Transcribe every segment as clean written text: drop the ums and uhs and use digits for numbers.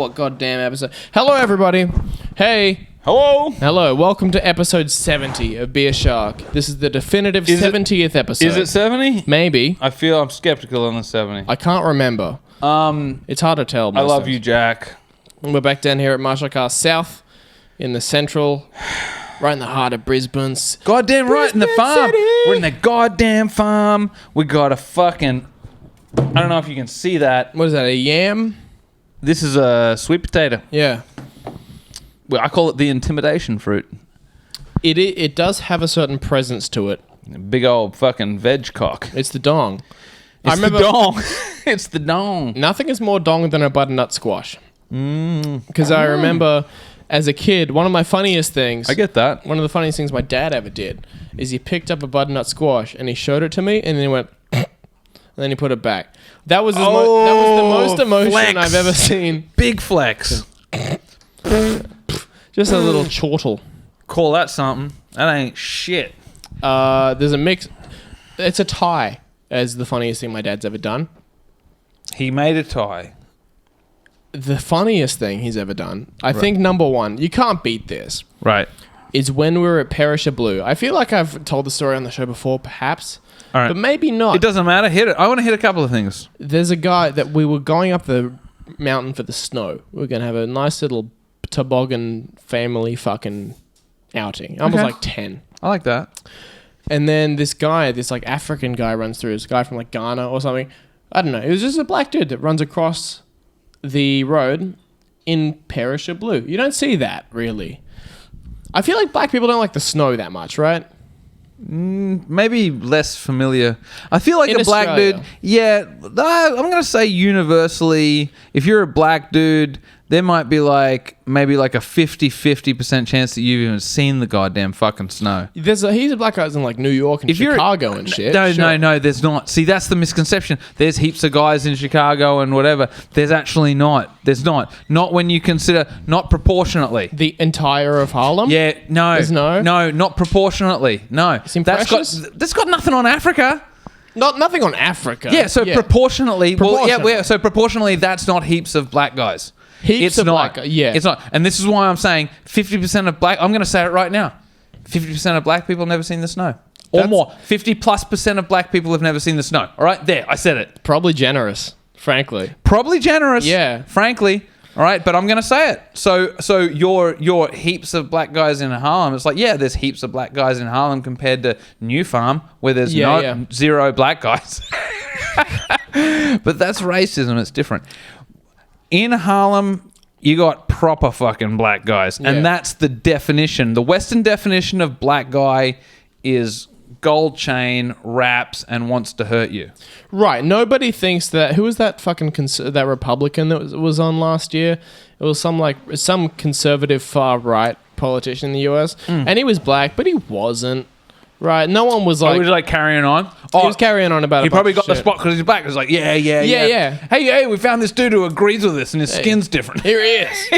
what goddamn episode. Hello, everybody. Hey. Hello. Welcome to episode 70 of Beer Shark. This is the definitive 70th episode. Is it 70? Maybe. I'm skeptical on the 70. I can't remember. It's hard to tell. I love you, Jack. We're back down here at Marshall Cast South in the central, right in the heart of Brisbane's. Goddamn right in the farm. City. We're in the goddamn farm. We got a fucking... I don't know if you can see that. What is that, a yam? This is a sweet potato. Yeah. Well, I call it the intimidation fruit. It does have a certain presence to it. Big old fucking veg cock. It's the dong. It's the dong. It's the dong. Nothing is more dong than a butternut squash. Because I remember as a kid, one of my funniest things... I get that. One of the funniest things my dad ever did is he picked up a butternut squash and he showed it to me and then he went... and then he put it back. That was, that was the most emotion flex. I've ever seen. Big flex. Just a little chortle. Call that something. That ain't shit. There's a mix... It's a tie as the funniest thing my dad's ever done. He made a tie. The funniest thing he's ever done, I think number one, you can't beat this, Right. is when we were at Perisher Blue. I feel like I've told the story on the show before, perhaps, All right. but maybe not. It doesn't matter. Hit it. I want to hit a couple of things. There's a guy that we were going up the mountain for the snow. We were going to have a nice little toboggan family fucking outing. I was like 10. I like that. And then this guy, this like African guy runs through. This guy from like Ghana or something. I don't know. It was just a black dude that runs across the road in Perisher Blue. You don't see that, really. I feel like black people don't like the snow that much, right? Maybe less familiar. I feel like In a black Australia. dude. Yeah, I'm going to say universally, if you're a black dude, there might be maybe like a 50% chance that you've even seen the goddamn fucking snow. He's a black guy in like New York and Chicago and shit. No, there's not. See, that's the misconception. There's heaps of guys in Chicago and whatever. There's actually not. There's not. Not when you consider, not proportionately. The entire of Harlem? Yeah, no. There's no? No, not proportionately. No. Precious? That's got nothing on Africa. Nothing on Africa. Yeah, so proportionally, Proportionally. so proportionally, that's not heaps of black guys. Heaps of black guys, yeah. It's not. And this is why I'm saying 50% of black, I'm going to say it right now, 50% of black people have never seen the snow. Or more. 50+% of black people have never seen the snow. All right, there, I said it. Probably generous, frankly. Probably generous. Yeah. Frankly. All right, but I'm going to say it. So your heaps of black guys in Harlem, it's like, yeah, there's heaps of black guys in Harlem compared to New Farm, where there's zero black guys. But that's racism. It's different. In Harlem, you got proper fucking black guys. Yeah. And that's the definition. The Western definition of black guy is gold chain, raps, and wants to hurt you. Right. Nobody thinks that... Who was that fucking... that Republican that was on last year? It was some conservative far-right politician in the US. And he was black, but he wasn't. Right. No one was like... He was like carrying on. He was carrying on about He a probably bunch got of the shit. spot because he's black. It's like, yeah. Hey, we found this dude who agrees with this and his skin's different. Here he is.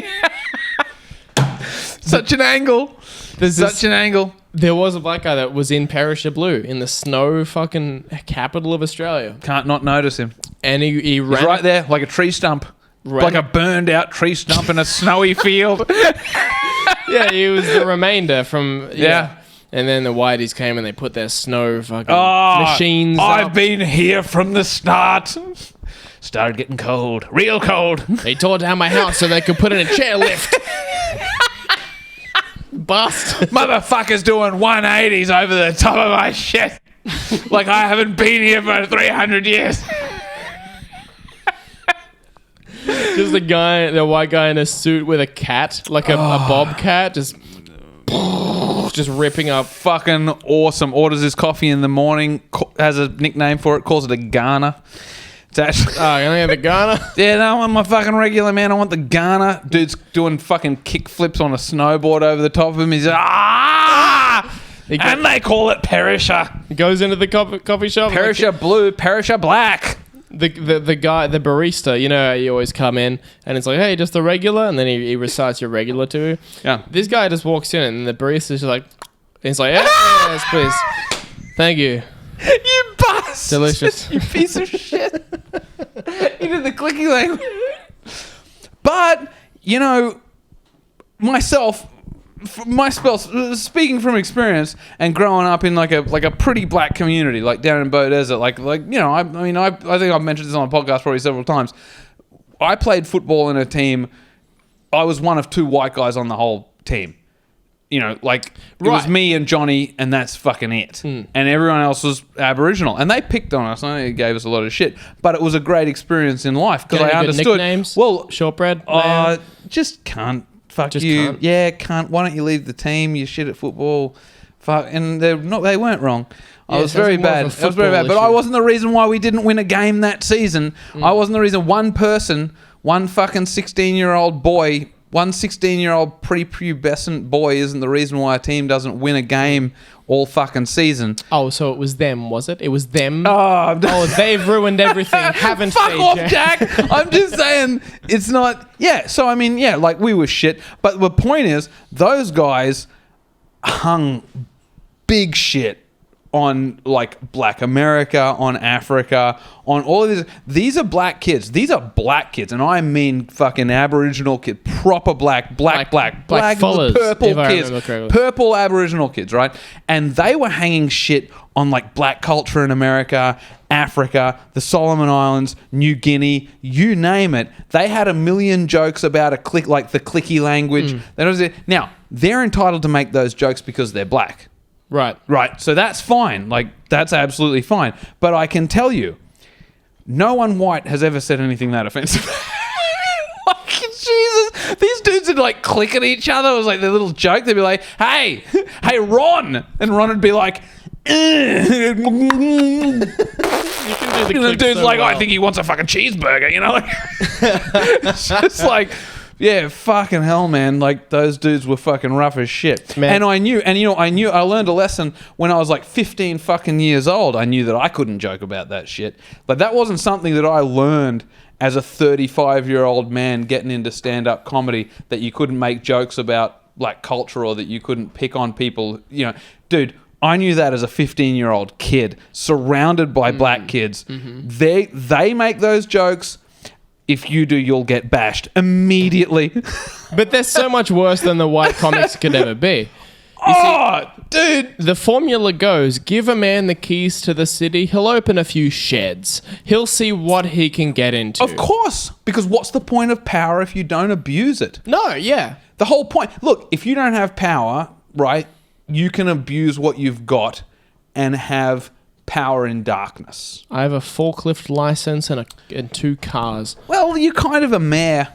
Such an angle. An angle. There was a black guy that was in Perisher Blue in the snow fucking capital of Australia. Can't not notice him. And he ran... He's right there like a tree stump. Like a burned out tree stump in a snowy field. Yeah, he was the remainder from... Yeah. And then the Whiteys came and they put their snow fucking machines I've up. been here from the start. Started getting cold. Real cold. They tore down my house so they could put in a chairlift. Bust. Motherfuckers doing 180s over the top of my shit. Like I haven't been here for 300 years. Just the white guy in a suit with a cat, like a bobcat, just ripping up. Fucking awesome. Orders his coffee in the morning. Has a nickname for it. Calls it a Ghana. It's actually... Oh, you only have the Ghana? Yeah, no, I want my fucking regular, man. I want the Ghana. Dude's doing fucking kick flips on a snowboard over the top of him. He's like, and they call it Perisher. He goes into the coffee shop. Perisher Blue, Perisher Black. The guy, the barista, you know, you always come in and it's like, hey, just the regular, and then he recites your regular to you. Yeah. This guy just walks in and the barista's just like, he's like, yes, please. Thank you. You bastard. Delicious. You piece of shit. You did the clicky language. But you know, speaking from experience and growing up in like a pretty black community, like down in Bow Desert, like you know, I think I've mentioned this on the podcast probably several times. I played football in a team. I was one of 2 white guys on the whole team. You know, like it was me and Johnny, and that's fucking it. And everyone else was Aboriginal, and they picked on us. I think it gave us a lot of shit, but it was a great experience in life because I understood. Nicknames? Well, shortbread. Just can't. Fuck Just you. can't. Yeah, can't. Why don't you leave the team? You shit at football. Fuck, and they weren't wrong. I was very bad. I was very bad, but I wasn't the reason why we didn't win a game that season. I wasn't the reason. One fucking 16-year-old boy. One 16-year-old prepubescent boy isn't the reason why a team doesn't win a game all fucking season. Oh, so it was them, was it? It was them? Oh, they've ruined everything, haven't they? Fuck off, Jack. I'm just saying, it's not... Yeah, so I mean, yeah, like we were shit. But the point is, those guys hung big shit on like Black America, on Africa, on all of these. These are black kids. These are black kids, and I mean fucking Aboriginal kids, proper black fullers, purple kids, purple Aboriginal kids, right? And they were hanging shit on like black culture in America, Africa, the Solomon Islands, New Guinea, you name it. They had a million jokes about the clicky language. Now, they're entitled to make those jokes because they're black. Right. So that's fine. Like, that's absolutely fine. But I can tell you, no one white has ever said anything that offensive. Like, Jesus. These dudes would, like, click at each other. It was like their little joke. They'd be like, hey, Ron. And Ron would be like, and the dude's like, I think he wants a fucking cheeseburger, you know? Like, it's just like... Yeah, fucking hell, man. Like, those dudes were fucking rough as shit. Man. And I learned a lesson when I was like 15 fucking years old. I knew that I couldn't joke about that shit. But that wasn't something that I learned as a 35-year-old man getting into stand-up comedy, that you couldn't make jokes about black culture or that you couldn't pick on people. You know, dude, I knew that as a 15-year-old kid surrounded by black kids. Mm-hmm. They make those jokes. If you do, you'll get bashed immediately. But they're so much worse than the white comics could ever be. Dude. The formula goes, give a man the keys to the city, he'll open a few sheds. He'll see what he can get into. Of course. Because what's the point of power if you don't abuse it? No, yeah. The whole point... Look, if you don't have power, right, you can abuse what you've got and have... power in darkness. I have a forklift license and 2 cars. Well, you're kind of a mayor.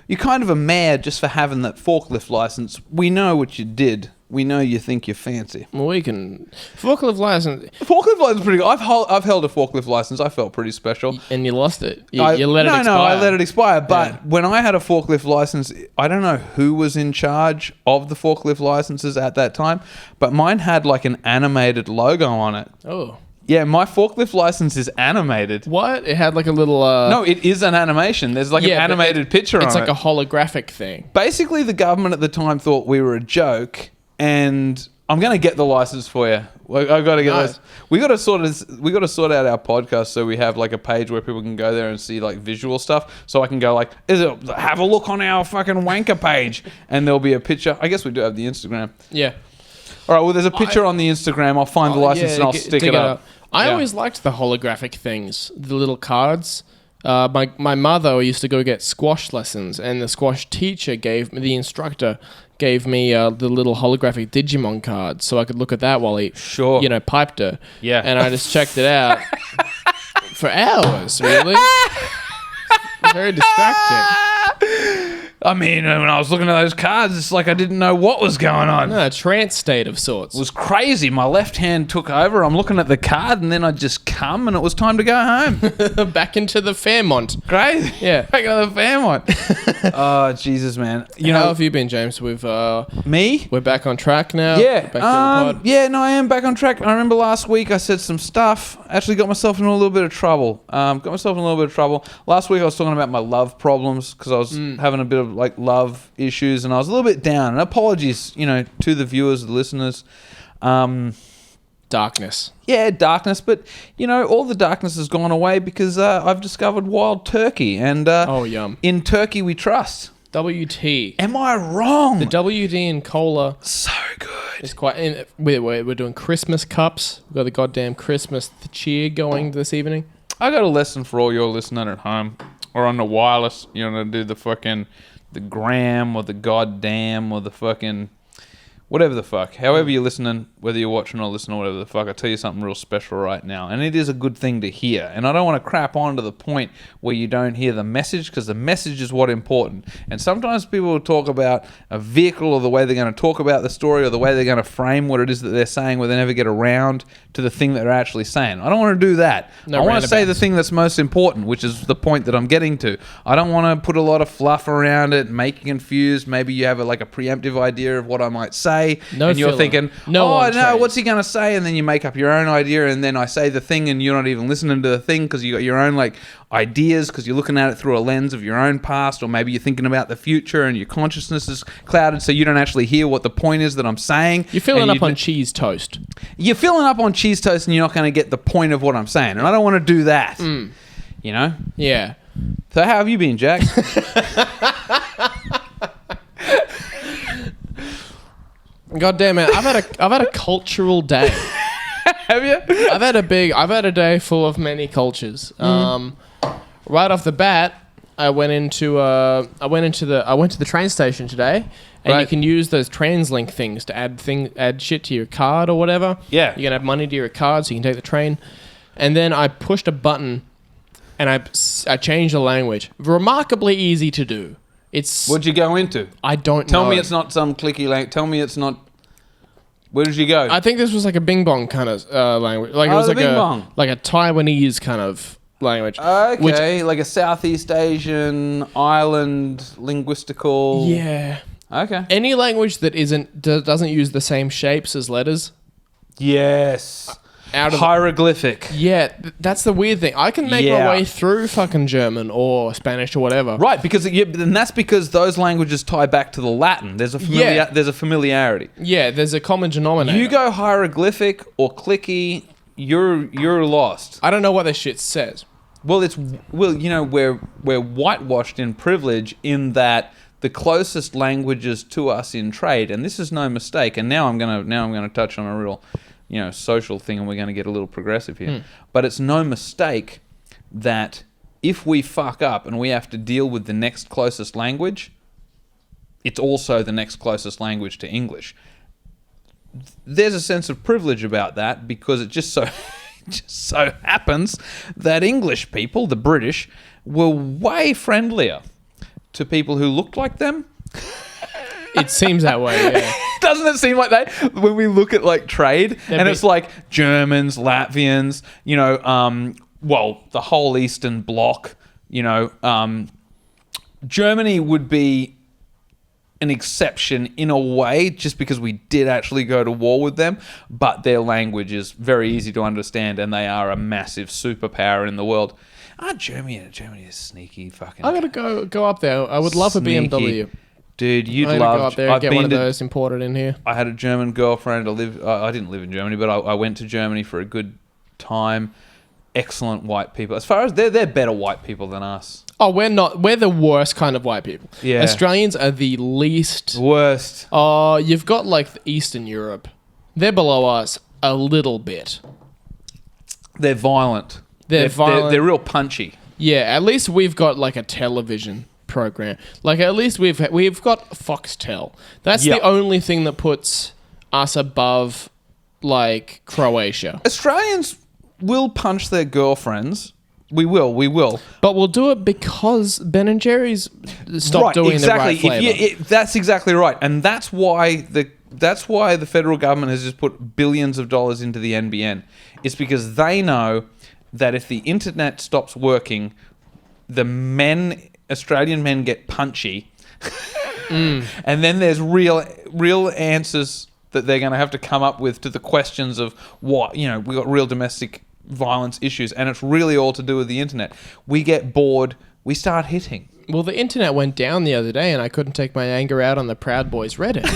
You're kind of a mayor just for having that forklift license. We know what you did. We know you think you're fancy. Well, we can... Forklift license... Forklift license is pretty good. I've held a forklift license. I felt pretty special. And you lost it. You let it expire. No, I let it expire. But when I had a forklift license, I don't know who was in charge of the forklift licenses at that time, but mine had like an animated logo on it. Oh. Yeah, my forklift license is animated. What? It had like a little... No, it is an animation. There's like an animated picture on it. It's like a holographic thing. Basically, the government at the time thought we were a joke, and I'm going to get the license for you. I've got to get this. We got to sort out our podcast so we have like a page where people can go there and see like visual stuff. So I can go like, have a look on our fucking wanker page, and there'll be a picture. I guess we do have the Instagram. Yeah. All right. Well, there's a picture on the Instagram. I'll find the license and I'll stick it up. I always liked the holographic things, the little cards. My mother used to go get squash lessons, and the squash teacher the instructor gave me the little holographic Digimon card, so I could look at that while he, piped her. Yeah. And I just checked it out for hours, really. Very distracting. I mean, when I was looking at those cards, it's like I didn't know what was going on. No, a trance state of sorts. It was crazy. My left hand took over. I'm looking at the card, and then I just come, and it was time to go home. Back into the Fairmont. Crazy. Yeah. Back into the Fairmont. Oh, Jesus, man. How have you been, James? Me? We're back on track now. Yeah. Back to the pod. Yeah, no, I am back on track. I remember last week I said some stuff. Actually got myself in a little bit of trouble. Last week I was talking about my love problems because I was having a bit of like love issues, and I was a little bit down. And apologies, to the viewers, the listeners. Darkness. Yeah, darkness. But all the darkness has gone away because I've discovered wild turkey, and oh, yum. In turkey we trust. WT. Am I wrong? The WD in cola So good. is quite... We're doing Christmas cups. We've got the goddamn Christmas cheer going this evening. I got a lesson for all your listening at home or on the wireless. You want to do the gram or the goddamn or the fucking... Whatever the fuck. However you're listening, whether you're watching or listening or whatever the fuck, I'll tell you something real special right now. And it is a good thing to hear. And I don't want to crap on to the point where you don't hear the message, because the message is what's important. And sometimes people will talk about a vehicle or the way they're going to talk about the story or the way they're going to frame what it is that they're saying, where they never get around to the thing that they're actually saying. I don't want to do that. I want to say the thing that's most important, which is the point that I'm getting to. I don't want to put a lot of fluff around it, make you confused. Maybe you have a preemptive idea of what I might say. And you're thinking, what's he going to say? And then you make up your own idea, and then I say the thing and you're not even listening to the thing because you got your own ideas, because you're looking at it through a lens of your own past, or maybe you're thinking about the future and your consciousness is clouded, so you don't actually hear what the point is that I'm saying. You're filling up on cheese toast. You're filling up on cheese toast and you're not going to get the point of what I'm saying. And I don't want to do that. You know? Yeah. So how have you been, Jack? God damn it! I've had a cultural day. Have you? I've had a day full of many cultures. Right off the bat, I went to the train station today, and you can use those TransLink things to add shit to your card or whatever. Yeah, you can add money to your card so you can take the train. And then I pushed a button, and I changed the language. Remarkably easy to do. What'd you go into? I don't know. Tell me it's not some clicky language. Tell me it's not... Where did you go? I think this was like a Bing Bong kind of language. It was like a Taiwanese kind of language. Okay, like a Southeast Asian island linguistical... Yeah. Okay. Any language that doesn't use the same shapes as letters. Yes. Hieroglyphic. That's the weird thing. I can make my way through fucking German or Spanish or whatever. Right, and that's because those languages tie back to the Latin. There's a familiarity. Yeah, there's a common denominator. You go hieroglyphic or clicky, you're lost. I don't know what this shit says. Well, we're whitewashed in privilege in that the closest languages to us in trade, and this is no mistake. And now I'm gonna touch on a real social thing, and we're going to get a little progressive here. But it's no mistake that if we fuck up and we have to deal with the next closest language, it's also the next closest language to English. There's a sense of privilege about that, because it just so happens that English people, the British, were way friendlier to people who looked like them. It seems that way, yeah. Doesn't it seem like that when we look at trade, it's like Germans, Latvians, the whole Eastern Bloc, Germany would be an exception in a way, just because we did actually go to war with them, but their language is very easy to understand, and they are a massive superpower in the world. Germany is sneaky fucking... I gotta go up there. I would love a BMW. Dude, you'd love... go up there and get one of those imported in here. I had a German girlfriend. I didn't live in Germany, but I went to Germany for a good time. Excellent white people. As far as they're better white people than us. Oh, we're not. We're the worst kind of white people. Yeah. Australians are the least... Worst. Oh, you've got Eastern Europe. They're below us a little bit. They're violent. They're violent. They're real punchy. Yeah, at least we've got a television program. At least we've got Foxtel. That's the only thing that puts us above Croatia. Australians will punch their girlfriends. We will. But we'll do it because Ben & Jerry's stopped doing the right flavor. That's exactly right. And that's why the federal government has just put billions of dollars into the NBN. It's because they know that if the internet stops working, Australian men get punchy, and then there's real answers that they're going to have to come up with to the questions of what we got real domestic violence issues, and it's really all to do with the internet. We get bored, we start hitting. Well, the internet went down the other day, and I couldn't take my anger out on the Proud Boys Reddit.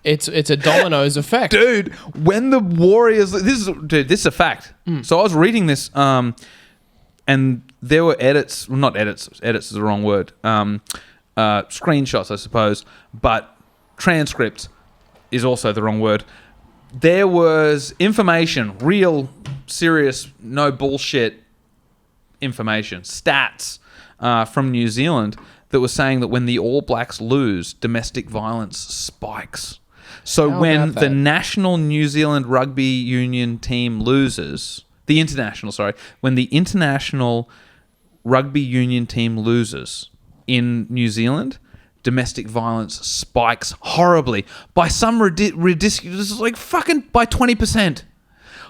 It's a dominoes effect, dude. When the Warriors, this is a fact. So I was reading this, and there were edits. Well, not edits. Edits is the wrong word. screenshots, I suppose, but transcript is also the wrong word. There was information, real, serious, no bullshit information, stats from New Zealand that was saying that when the All Blacks lose, domestic violence spikes. So when the national New Zealand rugby union team loses, when the international rugby union team loses in New Zealand, domestic violence spikes horribly by some ridiculous, like fucking by 20%.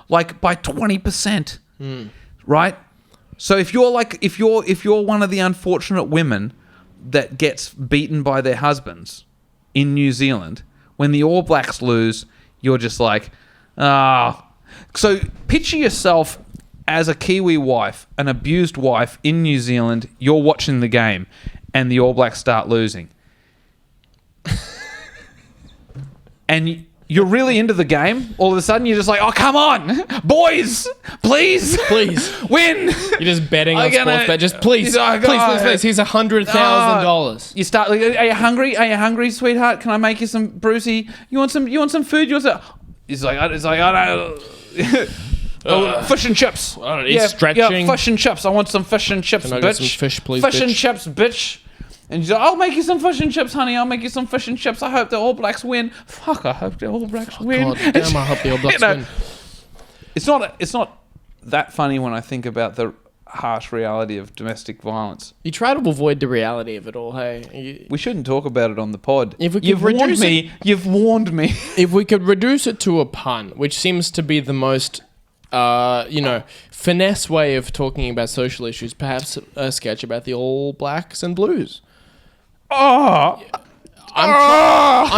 Like by 20%. Right? So if you're one of the unfortunate women that gets beaten by their husbands in New Zealand, when the All Blacks lose, you're just like, So picture yourself as a Kiwi wife, an abused wife in New Zealand. You're watching the game, and the All Blacks start losing, and you're really into the game. All of a sudden, you're just like, "Oh, come on, boys, please, win!" You're just betting on sports bet. Just please. Here's $100,000. You start like, "Are you hungry? Are you hungry, sweetheart? Can I make you some Brucey? You want some food? You want some?" He's like, I don't. Fish and chips. I don't need stretching. Yeah, fish and chips. I want some fish and chips, Can I bitch. get some fish, please, fish bitch? and chips, bitch. And she's like, I'll make you some fish and chips, honey. I'll make you some fish and chips. I hope the All Blacks win. Fuck, I hope the All Blacks win. God damn, I hope the All Blacks win. It's not that funny when I think about the harsh reality of domestic violence. You try to avoid the reality of it all, hey? We shouldn't talk about it on the pod. You've warned me. You've warned me. If we could reduce it to a pun, which seems to be the most, finesse way of talking about social issues, perhaps a sketch about the All Blacks and Blues. I'm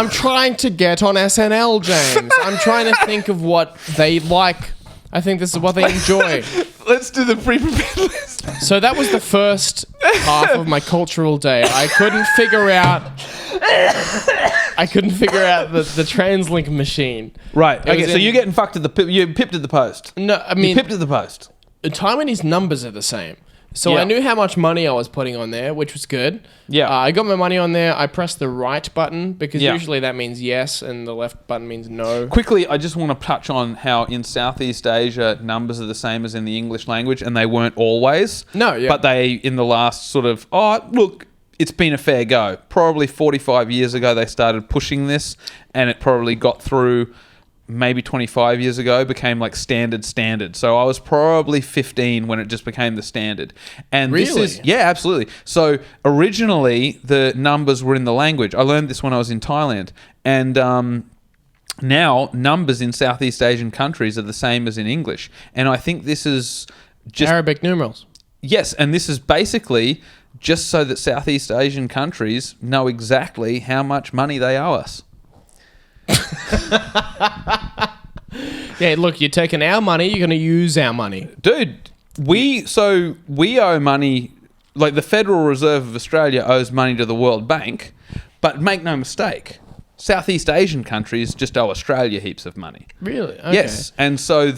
trying to get on SNL, James. I'm trying to think of what they like. I think this is what they enjoy. Let's do the pre-prepared list. So that was the first half of my cultural day. I couldn't figure out the TransLink machine. Right. Okay. So you're getting fucked at you pipped at the post. No, I mean, you pipped at the post. Taiwanese numbers are the same. So I knew how much money I was putting on there, which was good. Yeah. I got my money on there. I pressed the right button because usually that means yes and the left button means no. Quickly, I just want to touch on how in Southeast Asia, numbers are the same as in the English language, and they weren't always. No, yeah. But they, in the last sort of, it's been a fair go. Probably 45 years ago, they started pushing this, and it probably got through maybe 25 years ago, became like standard. So I was probably 15 when it just became the standard. And really? Absolutely. So originally the numbers were in the language. I learned this when I was in Thailand. And now numbers in Southeast Asian countries are the same as in English. And I think this is just Arabic numerals. Yes, and this is basically just so that Southeast Asian countries know exactly how much money they owe us. Yeah, look, you're taking our money, you're going to use our money. Dude, we owe money, like the Federal Reserve of Australia owes money to the World Bank, but make no mistake, Southeast Asian countries just owe Australia heaps of money. Really? Okay. Yes, and so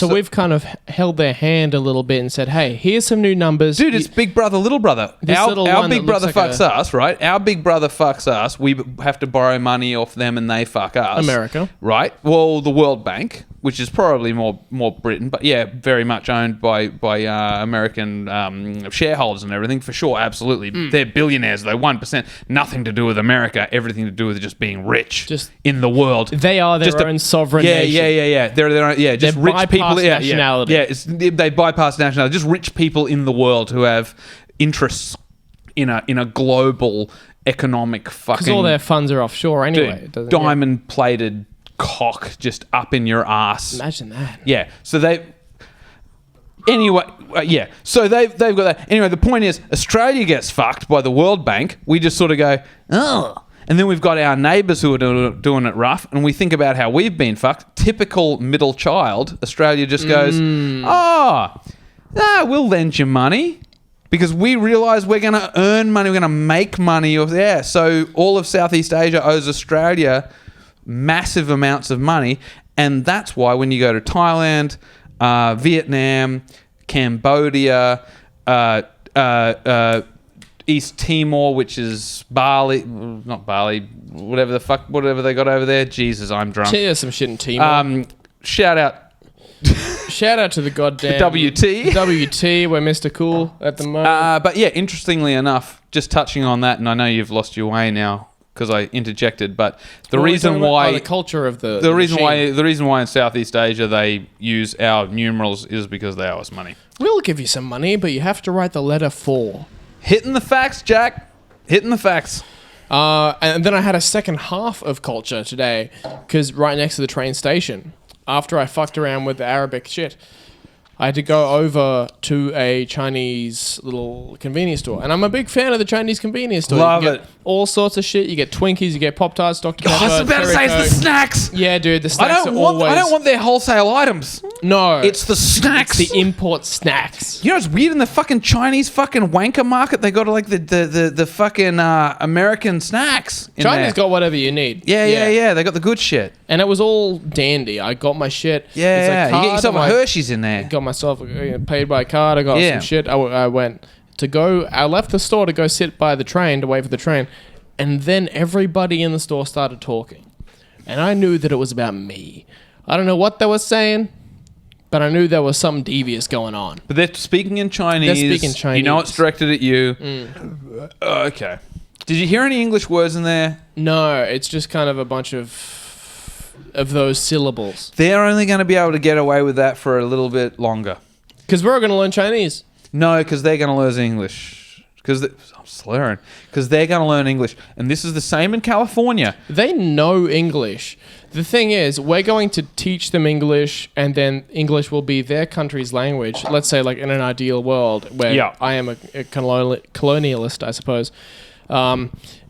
we've kind of held their hand a little bit and said, hey, here's some new numbers. Dude, it's big brother, little brother. Our big brother fucks us, right? Our big brother fucks us. We have to borrow money off them and they fuck us. America. Right? Well, the World Bank, which is probably more Britain, but yeah, very much owned by American shareholders and everything, for sure, absolutely. They're billionaires, though, 1%. Nothing to do with America, everything to do with just being rich just in the world. They are their own sovereign nation. Yeah. They're their own, just They're rich people. Nationality. They bypass nationality. Just rich people in the world who have interests in a global economic fucking... Because all their funds are offshore anyway. Diamond-plated cock just up in your ass. Imagine that. Yeah. So they... Anyway, So they've got that. Anyway, the point is, Australia gets fucked by the World Bank. We just sort of go, oh... And then we've got our neighbours who are doing it rough, and we think about how we've been fucked. Typical middle child. Australia just goes, we'll lend you money because we realise we're going to earn money, we're going to make money. So all of Southeast Asia owes Australia massive amounts of money, and that's why when you go to Thailand, East Timor, which is Bali, not Bali, whatever they got over there. Jesus, I'm drunk. There's some shit in Timor. Shout out to the goddamn WT. WT, we're Mr. Cool at the moment. But yeah, interestingly enough, just touching on that, and I know you've lost your way now because I interjected, but the reason why the culture of the reason why in Southeast Asia they use our numerals is because they owe us money. We'll give you some money, but you have to write the letter 4. Hitting the facts, Jack. Hitting the facts. And then I had a second half of culture today, because right next to the train station, after I fucked around with the Arabic shit, I had to go over to a Chinese little convenience store. And I'm a big fan of the Chinese convenience store. Love you get it. all sorts of shit. You get Twinkies, you get Pop-Tarts, Dr. Pepper, I was about to say it's the snacks. Yeah, dude, the I snacks don't are always... want their wholesale items. No. It's the snacks. It's the import snacks. You know, it's weird in the fucking Chinese fucking wanker market. They got like the fucking American snacks. China's got whatever you need. Yeah. They got the good shit. And it was all dandy. I got my shit. Yeah. It's like You get yourself a Hershey's in there. Got myself paid by card. I got some shit. I went to go. I left the store to go sit by the train to wait for the train, and then everybody in the store started talking, and I knew that it was about me. I don't know what they were saying, but I knew there was something devious going on. But they're speaking in Chinese. They're speaking Chinese. You know it's directed at you. Okay. Did you hear any English words in there? No, it's just kind of a bunch of those syllables. They're only going to be able to get away with that for a little bit longer. Because we're going to learn Chinese. No, because they're going to learn English. I'm slurring. Because they're going to learn English. And this is the same in California. They know English. The thing is, we're going to teach them English, and then English will be their country's language. Let's say, like, in an ideal world where I am a colonialist, I suppose.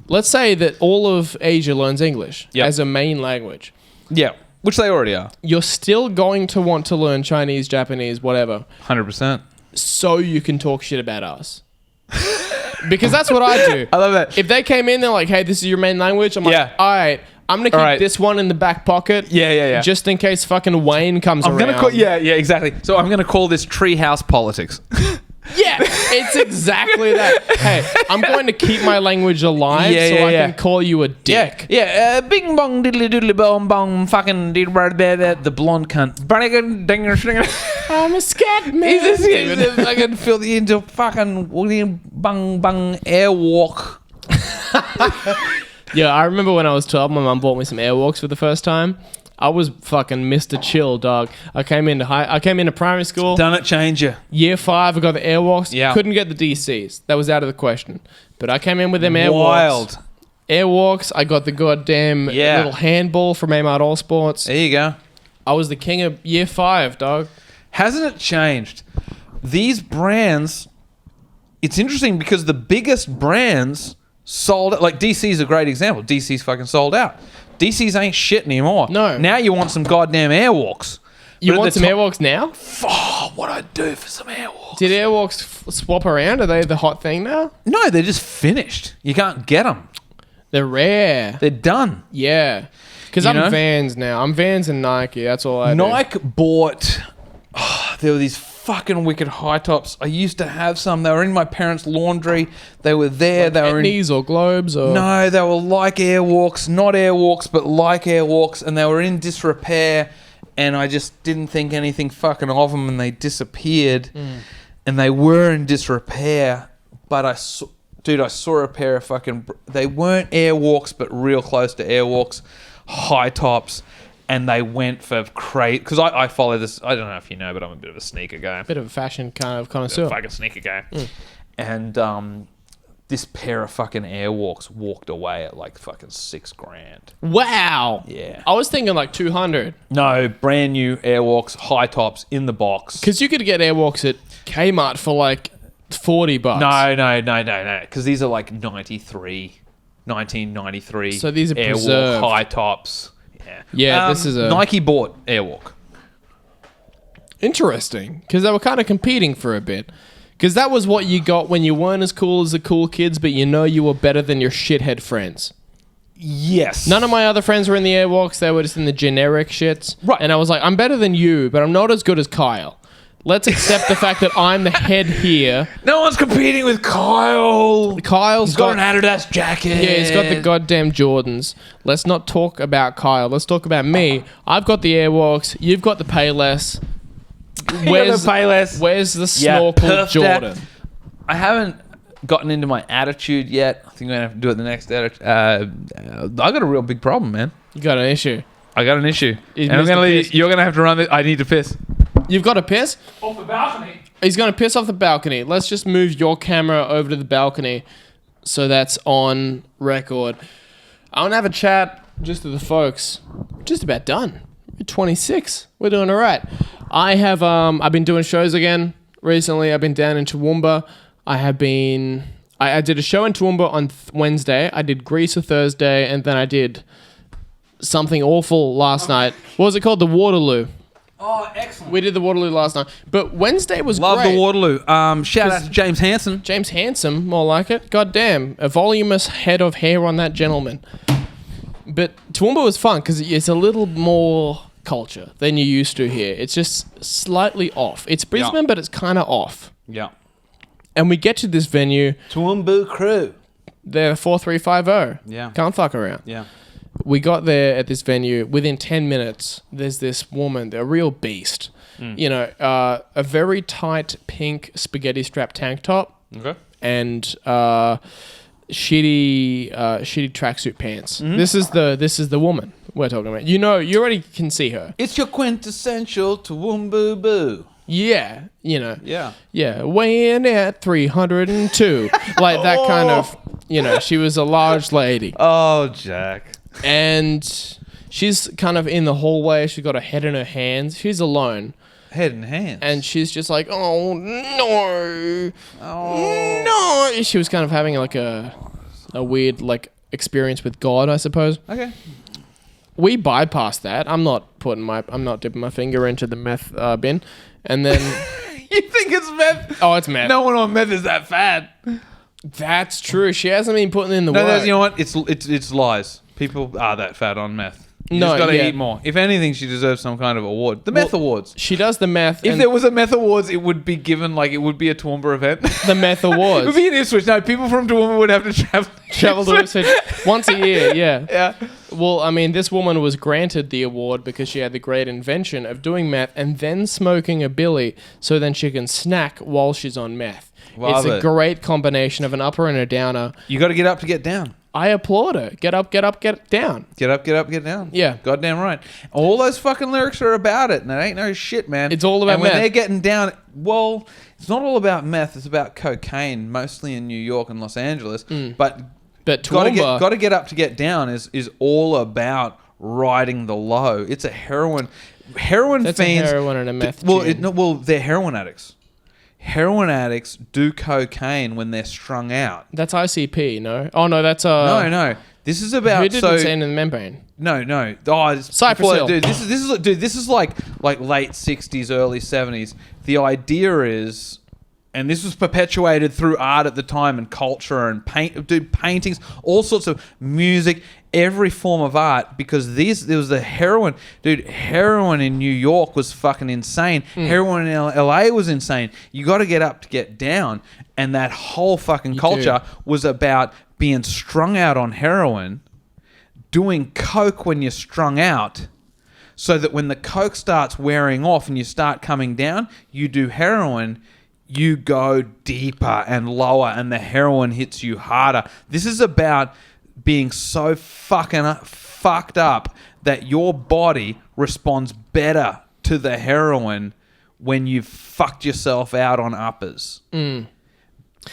Let's say that all of Asia learns English as a main language. Yeah, which they already are. You're still going to want to learn Chinese, Japanese, whatever. 100%. So you can talk shit about us. Because that's what I do. I love that. If they came in, they're like, hey, this is your main language. I'm like, all right, I'm going to keep this one in the back pocket. Yeah. Just in case fucking Wayne comes around. Exactly. So I'm going to call this treehouse politics. Yeah, it's exactly that. Hey, I'm going to keep my language alive so I can call you a dick. Yeah. Bing bong diddly doodly bong bong fucking the blonde cunt. I'm a scat man. He's fucking filthy into fucking bung bung airwalk. Yeah, I remember when I was 12, my mum bought me some Airwalks for the first time. I was fucking Mr. Chill, dog. I came into primary school. Done it, change you. Year 5, I got the Airwalks. Yeah. Couldn't get the DCs. That was out of the question. But I came in with them Airwalks. Wild. Airwalks. I got the goddamn little handball from Amart All Sports. There you go. I was the king of year 5, dog. Hasn't it changed? These brands, it's interesting because the biggest brands sold out. Like DC's a great example. DC's fucking sold out. DC's ain't shit anymore. No. Now you want some goddamn Airwalks. You want some Airwalks now? Oh, what I'd do for some Airwalks. Did Airwalks swap around? Are they the hot thing now? No, they're just finished. You can't get them. They're rare. They're done. Yeah. Because I'm Vans now. I'm Vans and Nike. That's all I do. Nike bought... there were these fucking wicked high tops. I used to have some. They were in my parents' laundry. They were there. Like they were Etnies or Globes or... No, they were like Airwalks. Not Airwalks, but like Airwalks. And they were in disrepair. And I just didn't think anything fucking of them. And they disappeared. And they were in disrepair. But I saw a pair of fucking... They weren't Airwalks, but real close to Airwalks. High tops. And they went for crazy... Because I follow this... I don't know if you know, but I'm a bit of a sneaker guy. Bit of a fashion kind of connoisseur. Fucking sneaker guy. And this pair of fucking Airwalks walked away at like fucking $6,000. Wow. Yeah. I was thinking like 200. No, brand new Airwalks, high tops, in the box. Because you could get Airwalks at Kmart for like $40. No. Because these are like 1993. So these are Airwalk preserved. high tops. Yeah, this is a... Nike bought Airwalk. Interesting. Because they were kind of competing for a bit. Because that was what you got when you weren't as cool as the cool kids, but you know you were better than your shithead friends. Yes. None of my other friends were in the Airwalks. They were just in the generic shits. Right. And I was like, I'm better than you, but I'm not as good as Kyle. Let's accept the fact that I'm the head here. No one's competing with Kyle. Kyle's He's got an Adidas jacket. Yeah, he's got the goddamn Jordans. Let's not talk about Kyle. Let's talk about me. I've got the Airwalks. You've got the Payless. Where's the Payless? Where's the snorkel Jordan? I haven't gotten into my attitude yet. I think I'm going to have to do it the next attitude. I got a real big problem, man. You got an issue. I got an issue. And I'm gonna leave, you're going to have to run this. I need to piss. You've got to piss? Off the balcony. He's going to piss off the balcony. Let's just move your camera over to the balcony so that's on record. I want to have a chat just to the folks. Just about done. We're 26. We're doing all right. I've been doing shows again recently. I've been down in Toowoomba. I did a show in Toowoomba on Wednesday. I did Greaser Thursday, and then I did something awful last night. What was it called? The Waterloo. Oh, excellent. We did the Waterloo last night. But Wednesday was Love great. the Waterloo. Shout out to James Hansen. James Hansen, more like it. God damn. A voluminous head of hair on that gentleman. But Toowoomba was fun because it's a little more culture than you used to here. It's just slightly off. It's Brisbane, but it's kind of off. Yeah. And we get to this venue. Toowoomba Boo crew. They're 4350. Yeah. Can't fuck around. Yeah. We got there at this venue. Within 10 minutes, there's this woman, a real beast. You know, a very tight pink spaghetti strap tank top. Okay. And shitty tracksuit pants. This is the woman we're talking about. You know, you already can see her. It's your quintessential Toowoomba Boo. Yeah, you know. Yeah. Yeah, weighing at 302. Like that kind of, you know, she was a large lady. Oh, Jack. And she's kind of in the hallway. She's got her head in her hands. She's alone. Head and hands. And she's just like, oh, no. Oh, no. She was kind of having like a weird like experience with God, I suppose. Okay. We bypassed that. I'm not dipping my finger into the meth bin. And then... You think it's meth? Oh, it's meth. No one on meth is that fat. That's true. She hasn't been putting in the work. You know what? It's lies. People are that fat on meth. You No, just gotta yeah. eat more. If anything, she deserves some kind of award. The meth awards. She does the meth. If there was a meth awards, it would be given like it would be a Toowoomba event. the meth It would awards. be in Ipswich. No, people from Toowoomba would have to travel to Ipswich once a year, yeah. Yeah. Well, I mean, this woman was granted the award because she had the great invention of doing meth and then smoking a billy so then she can snack while she's on meth. Love It's a it. great combination of an upper and a downer. You got to get up to get down. I applaud her. Get up, get up, get down. Get up, get up, get down. Yeah. Goddamn right. All those fucking lyrics are about it, and it ain't no shit, man. It's all about and when meth. they're getting down, well, it's not all about meth. It's about cocaine, mostly in New York and Los Angeles. But Toowoomba... got to get up to get down is all about riding the low. It's a heroin That's fiends. a heroin and a meth Well, they're heroin addicts. Heroin addicts do cocaine when they're strung out. That's ICP, no? Oh, no, that's... No. This is about... Who did insane in the membrane? No. Oh, it's Cypress Hill. Dude, this is like late 60s, early 70s. The idea is, and this was perpetuated through art at the time and culture and paintings, all sorts of music, every form of art, because there was the heroin. Dude, heroin in New York was fucking insane. Heroin in LA was insane. You got to get up to get down. And that whole fucking culture was about being strung out on heroin, doing coke when you're strung out, so that when the coke starts wearing off and you start coming down, you do heroin, you go deeper and lower, and the heroin hits you harder. This is about being so fucked up that your body responds better to the heroin when you've fucked yourself out on uppers.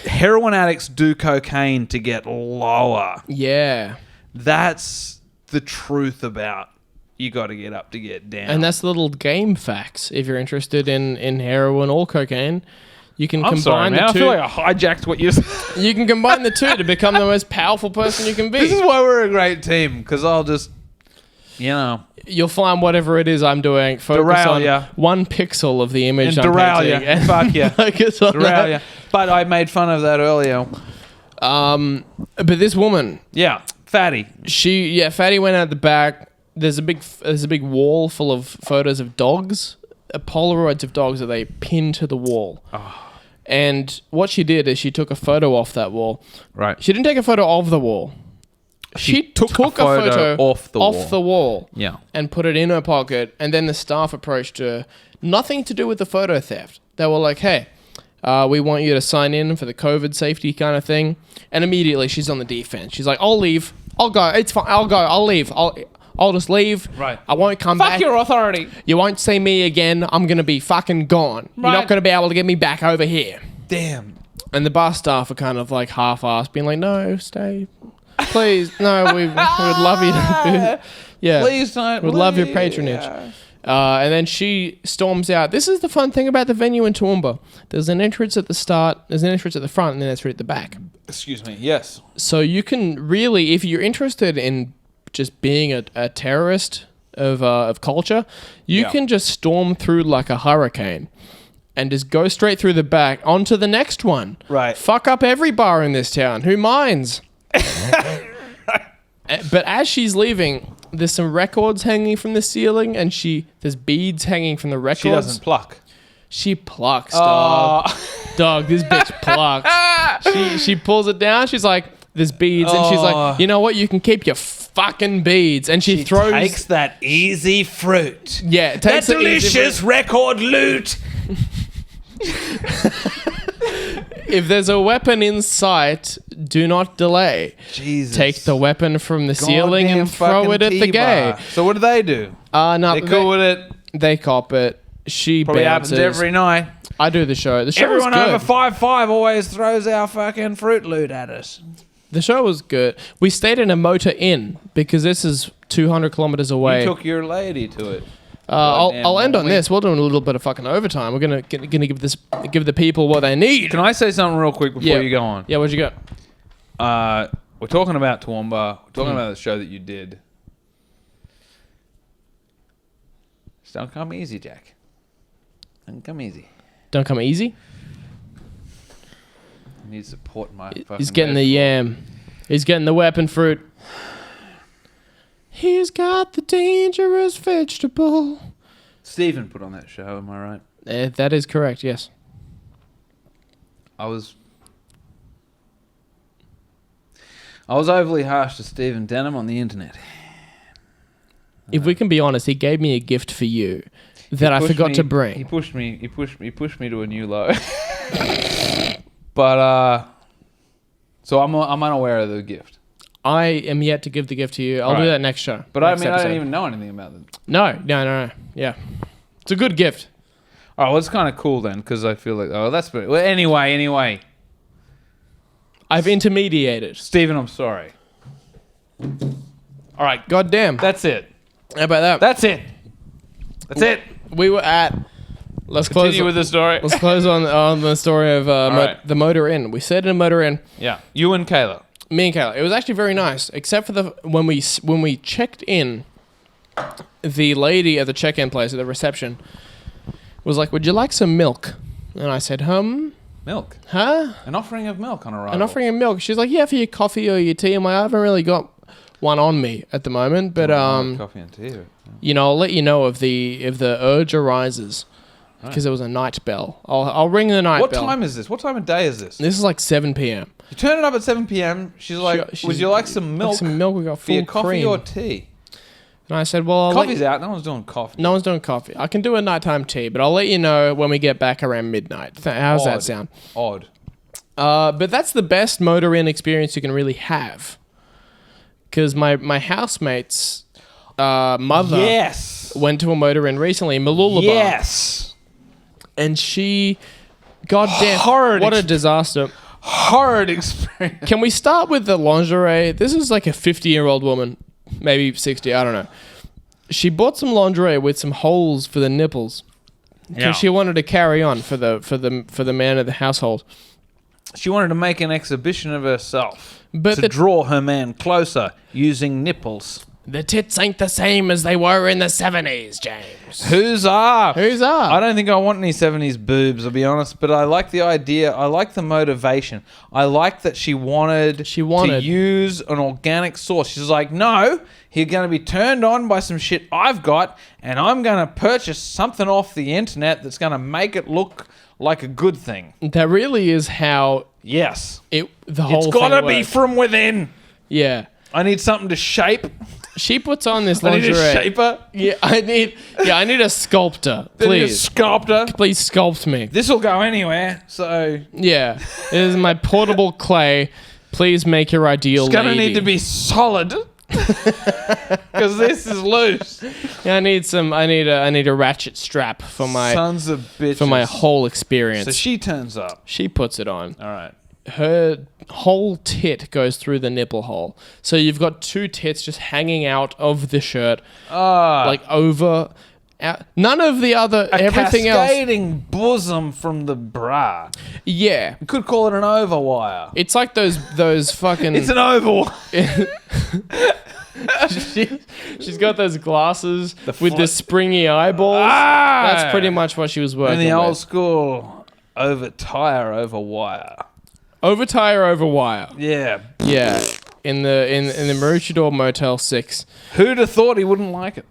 Heroin addicts do cocaine to get lower. Yeah. That's the truth about you got to get up to get down. And that's little game facts. If you're interested in heroin or cocaine, you can combine the two. I feel like I hijacked what you said. You can combine the two to become the most powerful person you can be. This is why we're a great team, because I'll just, You'll find whatever it is I'm doing, focus on one pixel of the image and I'm derail painting. you. Fuck yeah. Focus on that. You. But I made fun of that earlier. But this woman... Yeah, Fatty. Fatty went out the back. There's a big wall full of photos of dogs Polaroids of dogs that they pin to the wall. And what she did is she took a photo off that wall. Right. She didn't take a photo of the wall. She took a photo off the wall. Yeah. And put it in her pocket. And then the staff approached her. Nothing to do with the photo theft. They were like, hey, we want you to sign in for the COVID safety kind of thing. And immediately she's on the defense. She's like, I'll leave. I'll go. It's fine. I'll go. I'll leave. I'll just leave. Right. I won't come back. Fuck your authority. You won't see me again. I'm going to be fucking gone. Right. You're not going to be able to get me back over here. Damn. And the bar staff are kind of like half-assed, being like, no, stay. Please. No, we would love you to. Yeah. Please don't. We'd love your patronage. And then she storms out. This is the fun thing about the venue in Toowoomba. There's an entrance at the start, there's an entrance at the front, and then there's three at the back. Excuse me. Yes. So you can really, if you're interested in just being a terrorist of culture, you can just storm through like a hurricane and just go straight through the back onto the next one. Right. Fuck up every bar in this town. Who minds? But as she's leaving, there's some records hanging from the ceiling, and there's beads hanging from the records. She doesn't pluck. She plucks, dog. Dog, this bitch plucks. She pulls it down. She's like, there's beads, and she's like, you know what? You can keep your fucking beeds. And she throws. Takes that easy fruit. Yeah, it takes that delicious record loot. If there's a weapon in sight, do not delay. Jesus. Take the weapon from the ceiling and throw it at the gay. So what do? No, They're cool with it. They cop it. She Probably bounces. happens every night. I do the show. The show Everyone was good. over 5'5" always throws our fucking fruit loot at us. The show was good. We stayed in a motor inn because this is 200 kilometers away. You took your lady to it. I'll end on this. We're doing a little bit of fucking overtime. We're gonna give the people what they need. Can I say something real quick before you go on? Yeah, what'd you got? We're talking about Toowoomba. We're talking about the show that you did. Just don't come easy, Jack. Don't come easy. Don't come easy. I need support in my fucking He's getting the yam. He's getting the weapon fruit. He's got the dangerous vegetable. Stephen put on that show, am I right? That is correct, yes. I was overly harsh to Stephen Denham on the internet. If we can be honest, he gave me a gift for you that I forgot to bring. He pushed me to a new low. But so I'm unaware of the gift. I am yet to give the gift to you. I'll do that next show. But next I episode. don't even know anything about it. No. Yeah. It's a good gift. Oh, well, it's kind of cool then, because I feel like, that's... Well, anyway. I've intermediated. Stephen, I'm sorry. All right. Goddamn. That's it. How about that? That's it. We were at... Let's Continue with the story. Let's close on the story of right. the motor inn. We stayed in a motor inn. Yeah. You and Kayla. Me and Kayla. It was actually very nice, except for when we checked in, the lady at the check-in place at the reception was like, "Would you like some milk?" And I said, Milk. Huh? An offering of milk on arrival. An offering of milk. She's like, "Yeah, for your coffee or your tea." I'm like, "I haven't really got one on me at the moment, but coffee and tea. you know, I'll let you know if the urge arises." Because there was a night bell. I'll ring the night bell. What time is this? What time of day is this? This is like 7 p.m. You turn it up at 7 p.m. She's like, would you like some milk? Like some milk. We got for full your coffee cream. or tea? And I said, well, coffee's out. No one's doing coffee. No one's doing coffee. I can do a nighttime tea, but I'll let you know when we get back around midnight. How's that sound? Odd. But that's the best motor inn experience you can really have. Because my housemate's mother went to a motor inn recently in Mooloolaba. Yes. And she, goddamn, what a disaster. Horrid experience. Can we start with the lingerie? This is like a 50-year-old woman, maybe 60, I don't know. She bought some lingerie with some holes for the nipples because she wanted to carry on for the man of the household. She wanted to make an exhibition of herself to draw her man closer using nipples. The tits ain't the same as they were in the 70s, James. Huzzah! I don't think I want any 70s boobs, I'll be honest, but I like the idea. I like the motivation. I like that she wanted to use an organic source. She's like, no, you're going to be turned on by some shit I've got, and I'm going to purchase something off the internet that's going to make it look like a good thing. That really is how... Yes. The whole thing It's got to be works. from within. Yeah. I need something to shape. She puts on this I lingerie. need a shaper. Yeah, I need a sculptor. I need a Please. sculptor. Please sculpt me. This will go anywhere, so... Yeah. This is my portable clay. Please make your ideal It's going to lady. need to be solid. Because this is loose. Yeah, I need a ratchet strap for my Sons of bitches. for my whole experience. So she turns up. She puts it on. All right. Her whole tit goes through the nipple hole. So you've got two tits just hanging out of the shirt, like over. None of the other everything else. Cascading bosom from the bra. Yeah, You could call it an overwire. it's like those fucking. It's an overwire. She's got those glasses with the springy eyeballs. That's pretty much what she was working In the with. old school, over tire, over wire. Over tire, over wire. Yeah. Yeah, in the Maroochydore Motel 6. Who'd have thought he wouldn't like it?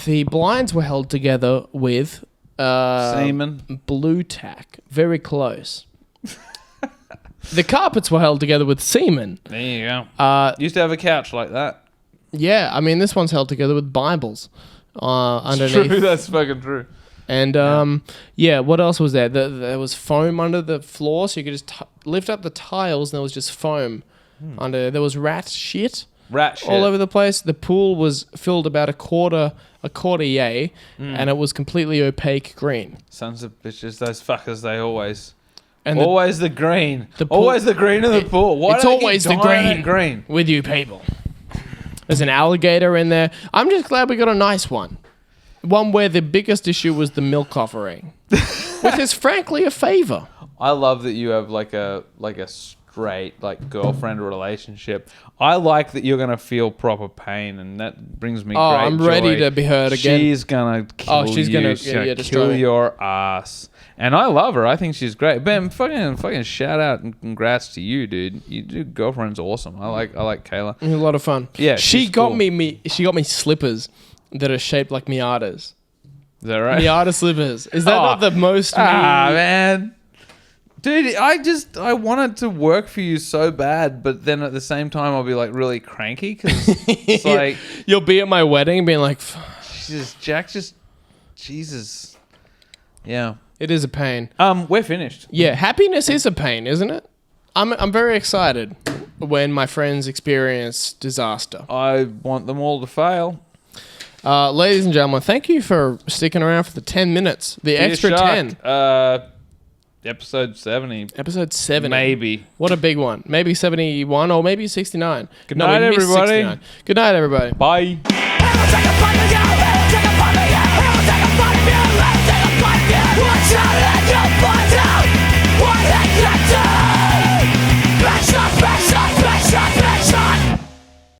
The blinds were held together with Semen. blue tack. Very close. The carpets were held together with semen. There you go. Used to have a couch like that. Yeah, I mean, this one's held together with Bibles underneath. True, that's fucking true. And, what else was there? There was foam under the floor, so you could just lift up the tiles, and there was just foam under. There was rat shit all over the place. The pool was filled about a quarter yay, and it was completely opaque green. Sons of bitches, those fuckers, they always... And always the green. pool- Always the green of the pool. Why it's do they keep always the dyeing it green green. with you people. There's an alligator in there. I'm just glad we got a nice one. One where the biggest issue was the milk offering, which is frankly a favor. I love that you have like a straight girlfriend relationship. I like that you're gonna feel proper pain, and that brings me great I'm joy. ready to be heard again. She's gonna kill she's you. gonna- She's yeah, gonna destroy kill me. your ass. And I love her. I think she's great. Ben, fucking shout out and congrats to you, dude. Your girlfriend's awesome. I like Kayla. It was a lot of fun. Yeah, she she's got cool. she got me slippers that are shaped like Miatas. Is that right? Miata slippers. Is that not the most? Man. Dude, I wanted to work for you so bad, but then at the same time I'll be like really cranky because it's like, You'll be at my wedding being like, Jesus. Yeah. it is a pain. We're finished. Yeah, happiness is a pain, isn't it? I'm very excited when my friends experience disaster. I want them all to fail. Ladies and gentlemen, thank you for sticking around for the 10 minutes. The extra 10. Episode 70. Episode 70. Maybe. What a big one. Maybe 71 or maybe 69. Good night, we missed everybody. 69. Good night, everybody. Bye.